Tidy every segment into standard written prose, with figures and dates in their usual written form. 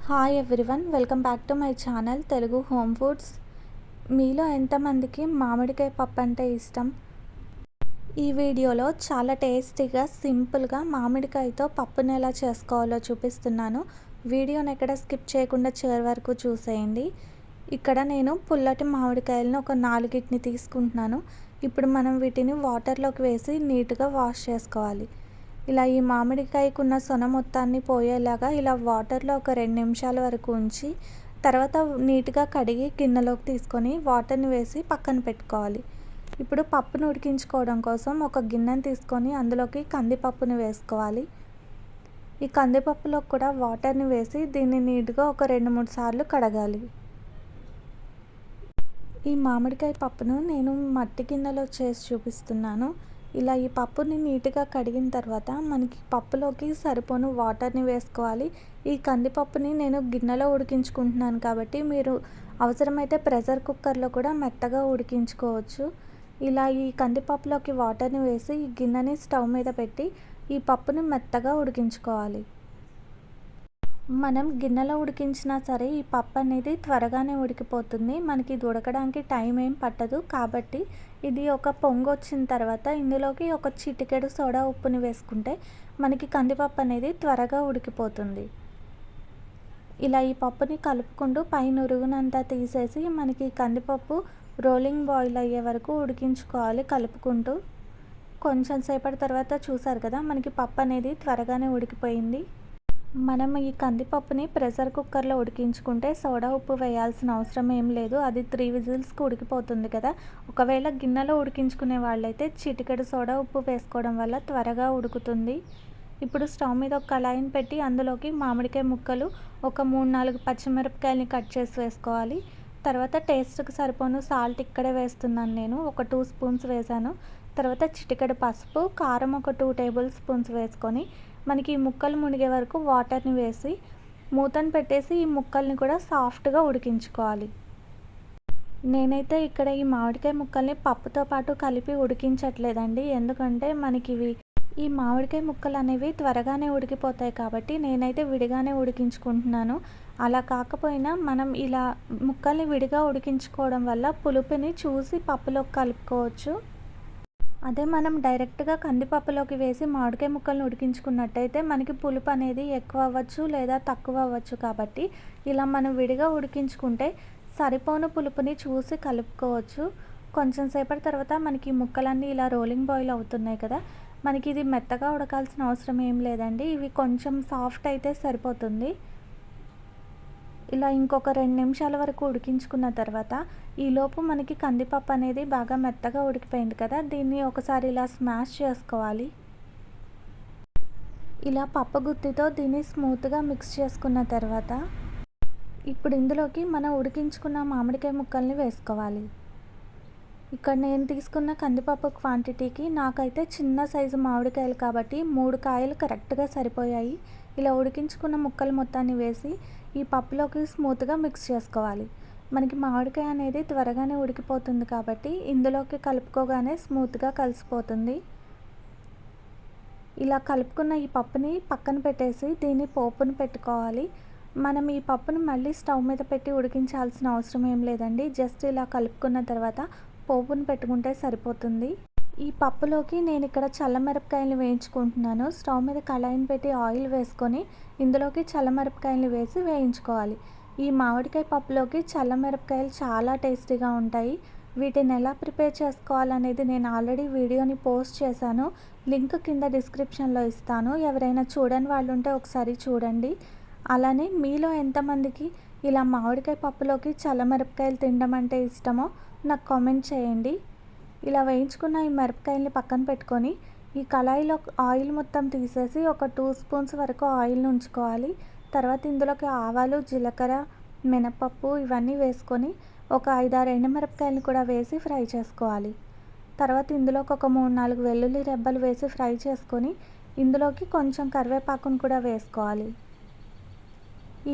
Hi everyone, welcome back to my channel Telugu home foods. మీలో ఎంతమందికి మామిడికాయ పప్పు అంటే ఇష్టం? ఈ వీడియోలో చాలా టేస్టీగా సింపుల్గా మామిడికాయతో పప్పుని ఎలా చేసుకోవాలో చూపిస్తున్నాను. వీడియోని ఎక్కడ స్కిప్ చేయకుండా చివరి వరకు చూసేయండి. ఇక్కడ నేను పుల్లటి మామిడికాయలను ఒక 4 తీసుకుంటున్నాను. ఇప్పుడు మనం వీటిని వాటర్లోకి వేసి నీట్గా వాష్ చేసుకోవాలి. ఇలా ఈ మామిడికాయకున్న సొన మొత్తాన్ని పోయేలాగా ఇలా వాటర్లో ఒక 2 నిమిషాల వరకు ఉంచి తర్వాత నీట్గా కడిగి గిన్నెలోకి తీసుకొని వాటర్ని వేసి పక్కన పెట్టుకోవాలి. ఇప్పుడు పప్పును ఉడికించుకోవడం కోసం ఒక గిన్నెని తీసుకొని అందులోకి కందిపప్పుని వేసుకోవాలి. ఈ కందిపప్పులో కూడా వాటర్ని వేసి దీన్ని నీట్గా ఒక 2-3 సార్లు కడగాలి. ఈ మామిడికాయ పప్పును నేను మట్టి గిన్నెలో చేసి చూపిస్తున్నాను. ఇలా ఈ పప్పుని నీట్గా కడిగిన తర్వాత మనకి పప్పులోకి సరిపోను వాటర్ని వేసుకోవాలి. ఈ కందిపప్పుని నేను గిన్నెలో ఉడికించుకుంటున్నాను కాబట్టి మీరు అవసరమైతే ప్రెషర్ కుక్కర్లో కూడా మెత్తగా ఉడికించుకోవచ్చు. ఇలా ఈ కందిపప్పులోకి వాటర్ని వేసి ఈ గిన్నెని స్టవ్ మీద పెట్టి ఈ పప్పుని మెత్తగా ఉడికించుకోవాలి. మనం గిన్నెలో ఉడికించినా సరే ఈ పప్పు అనేది త్వరగానే ఉడికిపోతుంది. మనకి ఇది ఉడకడానికి టైం ఏం పట్టదు. కాబట్టి ఇది ఒక పొంగు వచ్చిన తర్వాత ఇందులోకి ఒక చిటికెడు సోడా ఉప్పుని వేసుకుంటే మనకి కందిపప్పు అనేది త్వరగా ఉడికిపోతుంది. ఇలా ఈ పప్పుని కలుపుకుంటూ పైన ఉరుగునంతా తీసేసి మనకి కందిపప్పు రోలింగ్ బాయిల్ అయ్యే వరకు ఉడికించుకోవాలి కలుపుకుంటూ. కొంచెం సేపటి తర్వాత చూసారు కదా, మనకి పప్పు అనేది త్వరగానే ఉడికిపోయింది. మనం ఈ కందిపప్పుని ప్రెషర్ కుక్కర్లో ఉడికించుకుంటే సోడా ఉప్పు వేయాల్సిన అవసరం ఏం లేదు. అది 3 విజిల్స్కి ఉడికిపోతుంది కదా. ఒకవేళ గిన్నెలో ఉడికించుకునే వాళ్ళైతే చిటికెడు సోడా ఉప్పు వేసుకోవడం వల్ల త్వరగా ఉడుకుతుంది. ఇప్పుడు స్టవ్ మీద ఒక కళాయిని పెట్టి అందులోకి మామిడికాయ ముక్కలు ఒక 3-4 పచ్చిమిరపకాయలని కట్ చేసి వేసుకోవాలి. తర్వాత టేస్ట్కి సరిపోను సాల్ట్ ఇక్కడే వేస్తున్నాను నేను, ఒక 2 స్పూన్స్ వేసాను. తర్వాత చిటికెడు పసుపు, కారం ఒక 2 టేబుల్ స్పూన్స్ వేసుకొని మనకి ఈ ముక్కలు మునిగే వరకు వాటర్ని వేసి మూతను పెట్టేసి ఈ ముక్కల్ని కూడా సాఫ్ట్గా ఉడికించుకోవాలి. నేనైతే ఇక్కడ ఈ మామిడికాయ ముక్కల్ని పప్పుతో పాటు కలిపి ఉడికించట్లేదండి. ఎందుకంటే మనకి ఈ మామిడికాయ ముక్కలు అనేవి త్వరగానే ఉడికిపోతాయి కాబట్టి నేనైతే విడిగానే ఉడికించుకుంటున్నాను. అలా కాకపోయినా మనం ఇలా ముక్కల్ని విడిగా ఉడికించుకోవడం వల్ల పులుపుని చూసి పప్పులోకి కలుపుకోవచ్చు. అదే మనం డైరెక్ట్గా కందిపప్పులోకి వేసి మామిడికాయ ముక్కలను ఉడికించుకున్నట్టయితే మనకి పులుపు అనేది ఎక్కువ అవ్వచ్చు లేదా తక్కువ అవ్వచ్చు. కాబట్టి ఇలా మనం విడిగా ఉడికించుకుంటే సరిపోను పులుపుని చూసి కలుపుకోవచ్చు. కొంచెం సేపటి తర్వాత మనకి ముక్కలన్నీ ఇలా రోలింగ్ బాయిల్ అవుతున్నాయి కదా, మనకి ఇది మెత్తగా ఉడకాల్సిన అవసరం ఏం లేదండి. ఇవి కొంచెం సాఫ్ట్ అయితే సరిపోతుంది. ఇలా ఇంకొక 2 నిమిషాల వరకు ఉడికించుకున్న తర్వాత ఈలోపు మనకి కందిపప్పు అనేది బాగా మెత్తగా ఉడికిపోయింది కదా, దీన్ని ఒకసారి ఇలా స్మాష్ చేసుకోవాలి. ఇలా పప్పు గుత్తితో దీన్ని స్మూత్గా మిక్స్ చేసుకున్న తర్వాత ఇప్పుడు ఇందులోకి మనం ఉడికించుకున్న మామిడికాయ ముక్కల్ని వేసుకోవాలి. ఇక్కడ నేను తీసుకున్న కందిపప్పు క్వాంటిటీకి నాకైతే చిన్న సైజు మామిడికాయలు కాబట్టి 3 కాయలు కరెక్ట్గా సరిపోయాయి. ఇలా ఉడికించుకున్న ముక్కలు మొత్తాన్ని వేసి ఈ పప్పులోకి స్మూత్గా మిక్స్ చేసుకోవాలి. మనకి మామిడికాయ అనేది త్వరగానే ఉడికిపోతుంది కాబట్టి ఇందులోకి కలుపుకోగానే స్మూత్గా కలిసిపోతుంది. ఇలా కలుపుకున్న ఈ పప్పుని పక్కన పెట్టేసి దీన్ని పోపుని పెట్టుకోవాలి. మనం ఈ పప్పుని మళ్ళీ స్టవ్ మీద పెట్టి ఉడికించాల్సిన అవసరం ఏం లేదండి. జస్ట్ ఇలా కలుపుకున్న తర్వాత పోపుని పెట్టుకుంటే సరిపోతుంది. ఈ పప్పులోకి నేను ఇక్కడ చల్లమిరపకాయలు వేయించుకుంటున్నాను. స్టవ్ మీద కళాయిని పెట్టి ఆయిల్ వేసుకొని ఇందులోకి చల్లమిరపకాయలు వేసి వేయించుకోవాలి. ఈ మామిడికాయ పప్పులోకి చల్లమిరపకాయలు చాలా టేస్టీగా ఉంటాయి. వీటిని ఎలా ప్రిపేర్ చేసుకోవాలనేది నేను ఆల్రెడీ వీడియోని పోస్ట్ చేశాను. లింక్ కింద డిస్క్రిప్షన్లో ఇస్తాను. ఎవరైనా చూడని వాళ్ళు ఉంటే ఒకసారి చూడండి. అలానే మీలో ఎంతమందికి ఇలా మామిడికాయ పప్పులోకి చల్లమిరపకాయలు తినడం అంటే ఇష్టమో నాకు కామెంట్ చేయండి. ఇలా వేయించుకున్న ఈ మిరపకాయల్ని పక్కన పెట్టుకొని ఈ కళాయిలో ఆయిల్ మొత్తం తీసేసి ఒక 2 స్పూన్స్ వరకు ఆయిల్ని ఉంచుకోవాలి. తర్వాత ఇందులోకి ఆవాలు, జీలకర్ర, మినపప్పు ఇవన్నీ వేసుకొని ఒక 5-6 ఎండుమిరపకాయలని కూడా వేసి ఫ్రై చేసుకోవాలి. తర్వాత ఇందులోకి ఒక 3-4 వెల్లుల్లి రెబ్బలు వేసి ఫ్రై చేసుకొని ఇందులోకి కొంచెం కరివేపాకును కూడా వేసుకోవాలి.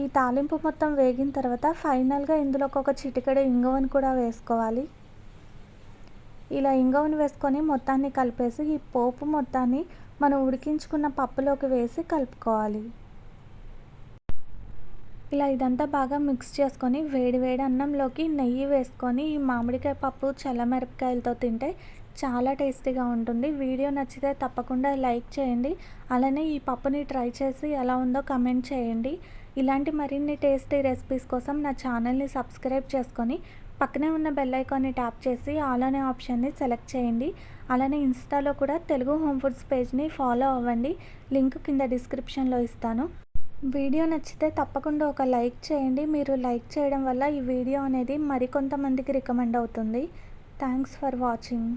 ఈ తాలింపు మొత్తం వేగిన తర్వాత ఫైనల్గా ఇందులోకి ఒక చిటికెడు ఇంగువను కూడా వేసుకోవాలి. ఇలా ఇంగువను వేసుకొని మొత్తాన్ని కలిపేసి ఈ పోపు మొత్తాన్ని మనం ఉడికించుకున్న పప్పులోకి వేసి కలుపుకోవాలి. ఇలా ఇదంతా బాగా మిక్స్ చేసుకొని వేడి వేడి అన్నంలోకి నెయ్యి వేసుకొని ఈ మామిడికాయ పప్పు చల్లమిరపకాయలతో తింటే చాలా టేస్టీగా ఉంటుంది. వీడియో నచ్చితే తప్పకుండా లైక్ చేయండి. అలానే ఈ పప్పుని ట్రై చేసి ఎలా ఉందో కమెంట్ చేయండి. ఇలాంటి మరిన్ని టేస్టీ రెసిపీస్ కోసం నా ఛానల్ని సబ్స్క్రైబ్ చేసుకొని పక్కనే ఉన్న బెల్ ఐకాన్ని ట్యాప్ చేసి ఆల్ అనే ఆప్షన్ని సెలెక్ట్ చేయండి. అలానే ఇన్స్టాలో కూడా తెలుగు హోమ్ ఫుడ్స్ పేజ్ని ఫాలో అవ్వండి. లింక్ కింద డిస్క్రిప్షన్లో ఇస్తాను. వీడియో నచ్చితే తప్పకుండా ఒక లైక్ చేయండి. మీరు లైక్ చేయడం వల్ల ఈ వీడియో అనేది మరికొంతమందికి రికమెండ్ అవుతుంది. Thanks for watching.